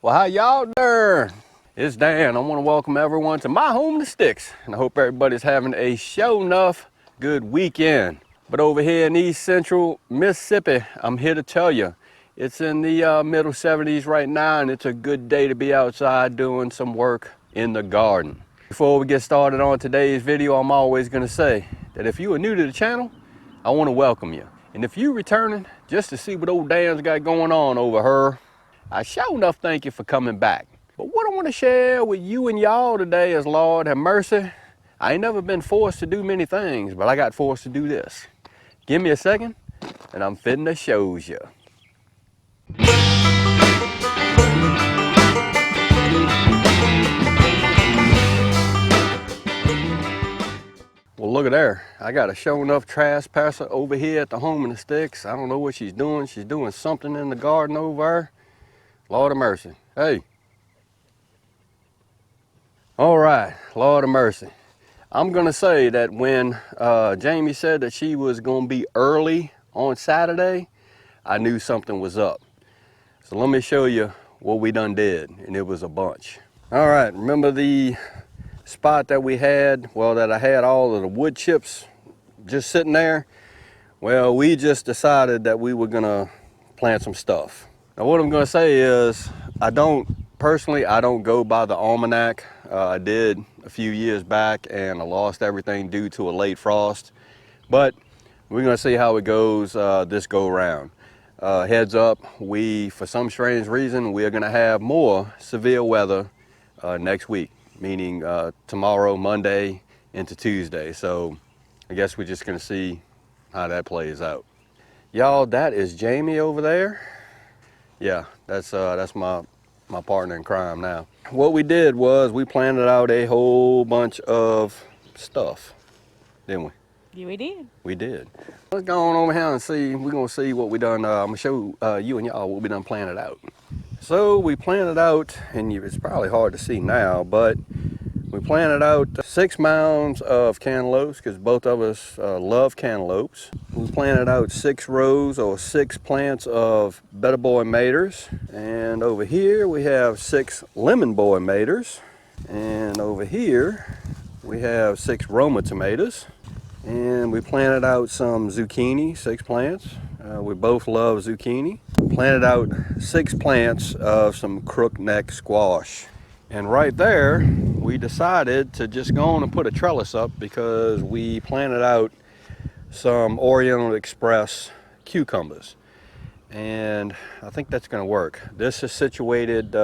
Well, how y'all doing? It's Dan. I want to welcome everyone to my home, the Sticks, and I hope everybody's having a show enough good weekend. But over here in East Central Mississippi, I'm here to tell you, it's in the middle 70s right now, and it's a good day to be outside doing some work in the garden. Before we get started on today's video, I'm always going to say that if you are new to the channel, I want to welcome you. And if you're returning just to see what old Dan's got going on over her, I sure enough thank you for coming back. But what I want to share with you and y'all today is, Lord have mercy, I ain't never been forced to do many things, but I got forced to do this. Give me a second, and I'm fitting to show you. Well, look at there. I got a show enough Trespasser over here at the home in the Sticks. I don't know what she's doing. She's doing something in the garden over there. Lord of mercy. Hey. All right, Lord of mercy. I'm gonna say that when Jamie said that she was gonna be early on Saturday, I knew something was up. So let me show you what we done did, and it was a bunch. All right, remember the spot that we had, well, that I had all of the wood chips just sitting there? Well, we just decided that we were gonna plant some stuff. Now what I'm gonna say is, I don't go by the almanac. I did a few years back and I lost everything due to a late frost, but we're gonna see how it goes this go around. Heads up, for some strange reason, we are gonna have more severe weather next week, meaning tomorrow, Monday into Tuesday. So I guess we're just gonna see how that plays out. Y'all, that is Jamie over there. Yeah, that's my partner in crime now. What we did was we planted out a whole bunch of stuff, didn't we? Yeah, we did. We did. Let's go on over here and see. We're gonna see what we done. I'm gonna show you and y'all what we done planted out. So we planted out, and it's probably hard to see now, but we planted out 6 mounds of cantaloupes because both of us love cantaloupes. We planted out 6 rows or 6 plants of Better Boy Maters. And over here we have 6 Lemon Boy Maters. And over here we have 6 Roma tomatoes. And we planted out some zucchini, 6 plants. We both love zucchini. Planted out 6 plants of some crookneck squash. And right there, we decided to just go on and put a trellis up because we planted out some Oriental Express cucumbers. And I think that's gonna work. This is situated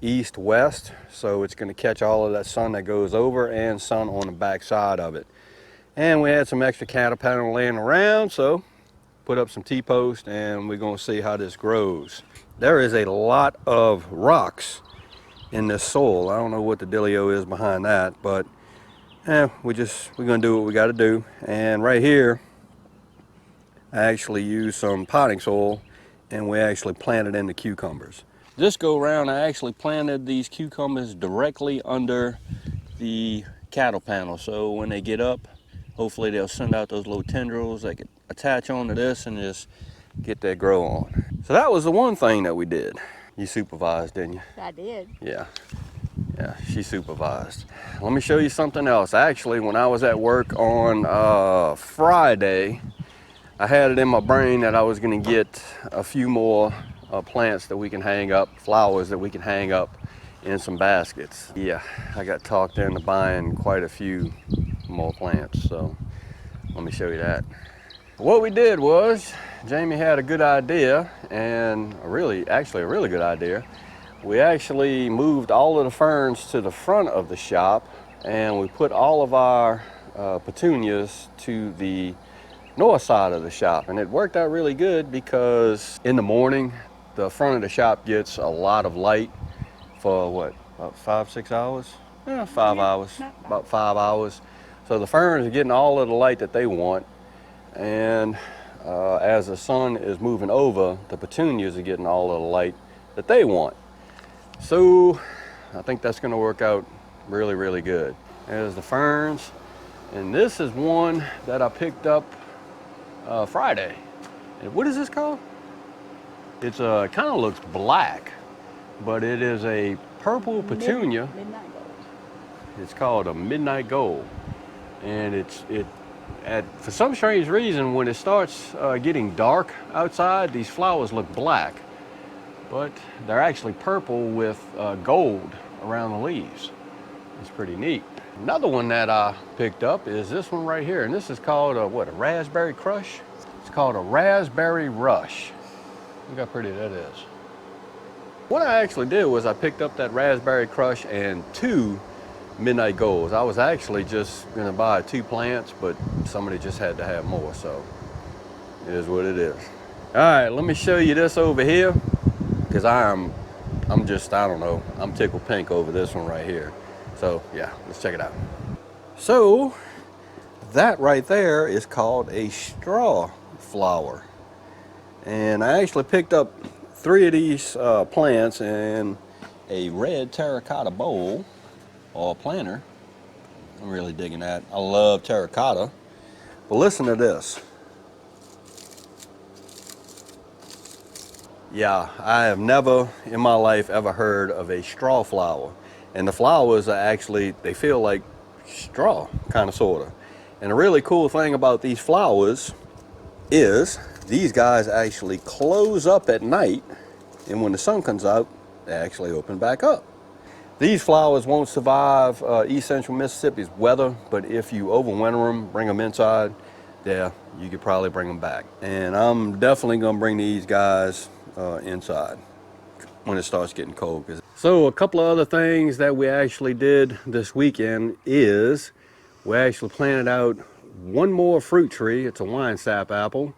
east-west, so it's gonna catch all of that sun that goes over and sun on the back side of it. And we had some extra cattle panel laying around, so put up some T-posts and we're gonna see how this grows. There is a lot of rocks in this soil. I don't know what the dealio is behind that, but we're gonna do what we got to do. And right here I actually used some potting soil and we actually planted in the cucumbers. This go around I actually planted these cucumbers directly under the cattle panel, so when they get up, hopefully they'll send out those little tendrils that could attach onto this and just get that grow on. So that was the one thing that we did. You supervised, didn't you? I did. Yeah, she supervised. Let me show you something else. Actually, when I was at work on Friday, I had it in my brain that I was gonna get a few more plants that we can hang up, flowers that we can hang up in some baskets. Yeah, I got talked into buying quite a few more plants, so let me show you that. What we did was, Jamie had a good idea, and actually a really good idea. We actually moved all of the ferns to the front of the shop, and we put all of our petunias to the north side of the shop. And it worked out really good because in the morning, the front of the shop gets a lot of light for what, about 5-6 hours? Yeah, 5 hours, about 5 hours. So the ferns are getting all of the light that they want. And as the sun is moving over, the petunias are getting all of the light that they want. So I think that's gonna work out really, really good. There's the ferns. And this is one that I picked up Friday. And what is this called? It's kind of looks black. but it is a purple petunia. Midnight gold. It's called a midnight gold, and for some strange reason, when it starts getting dark outside, these flowers look black, but they're actually purple with gold around the leaves. It's pretty neat. Another one that I picked up is this one right here, and this is called a raspberry crush? It's called a raspberry rush. Look how pretty that is. What I actually did was I picked up that raspberry crush and 2 midnight golds. I was actually just gonna buy 2 plants, but somebody just had to have more, so it is what it is. All right, let me show you this over here, because I'm just, I don't know, I'm tickled pink over this one right here. So yeah, let's check it out. So that right there is called a straw flower. And I actually picked up 3 of these plants in a red terracotta bowl or planter. I'm really digging that. I love terracotta. But listen to this. Yeah, I have never in my life ever heard of a straw flower. And the flowers are actually, they feel like straw, kind of, sort of. And a really cool thing about these flowers is these guys actually close up at night, and when the sun comes out, they actually open back up. These flowers won't survive East Central Mississippi's weather, but if you overwinter them, bring them inside, yeah, you could probably bring them back. And I'm definitely gonna bring these guys inside when it starts getting cold. So a couple of other things that we actually did this weekend is we actually planted out one more fruit tree. It's a wine sap apple,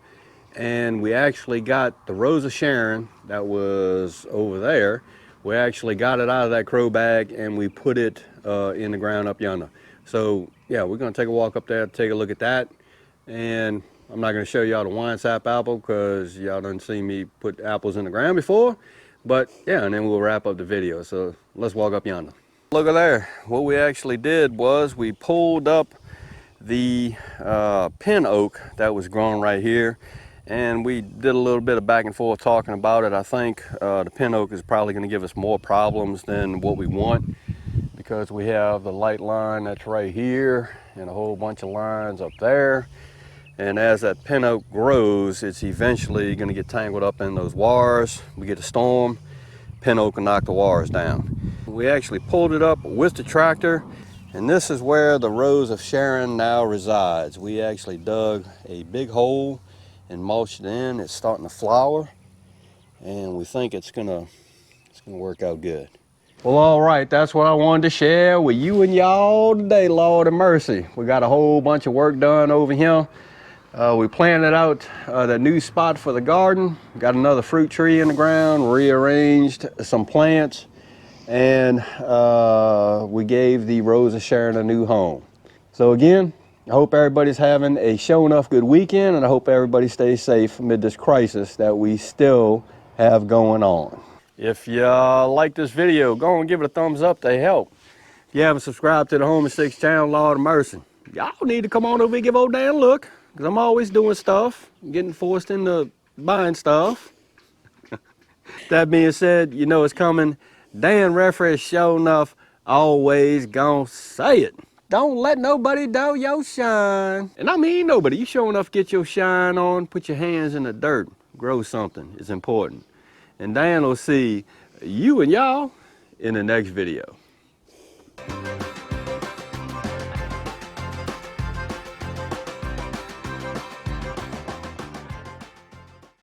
and we actually got the Rose of Sharon that was over there. We actually got it out of that crow bag and we put it in the ground up yonder. So yeah, we're gonna take a walk up there, take a look at that. And I'm not gonna show y'all the wine sap apple because y'all done seen me put apples in the ground before. But yeah, and then we'll wrap up the video. So let's walk up yonder. Look at there. What we actually did was we pulled up the pin oak that was growing right here, and we did a little bit of back and forth talking about it. I think the pin oak is probably going to give us more problems than what we want, because we have the light line that's right here and a whole bunch of lines up there. And as that pin oak grows, it's eventually going to get tangled up in those wires. We get a storm, pin oak will knock the wires down. We actually pulled it up with the tractor, and this is where the Rose of Sharon now resides. We actually dug a big hole and mulched it in. It's starting to flower, and we think it's gonna work out good. Well, all right, that's what I wanted to share with you and y'all today. Lord of mercy, we got a whole bunch of work done over here. We planted out the new spot for the garden, got another fruit tree in the ground, rearranged some plants, and we gave the Rose of Sharon a new home. So again, I hope everybody's having a show enough good weekend, and I hope everybody stays safe amid this crisis that we still have going on. If you like this video, go and give it a thumbs up to help. If you haven't subscribed to the Home and Six channel, Lord of mercy, y'all need to come on over and give old Dan a look. Because I'm always doing stuff, getting forced into buying stuff. That being said, you know it's coming. Dan Refresh, sure enough, always gonna say it. Don't let nobody dull your shine. And I mean nobody. You sure enough get your shine on, put your hands in the dirt, grow something. It's important. And Dan will see you and y'all in the next video.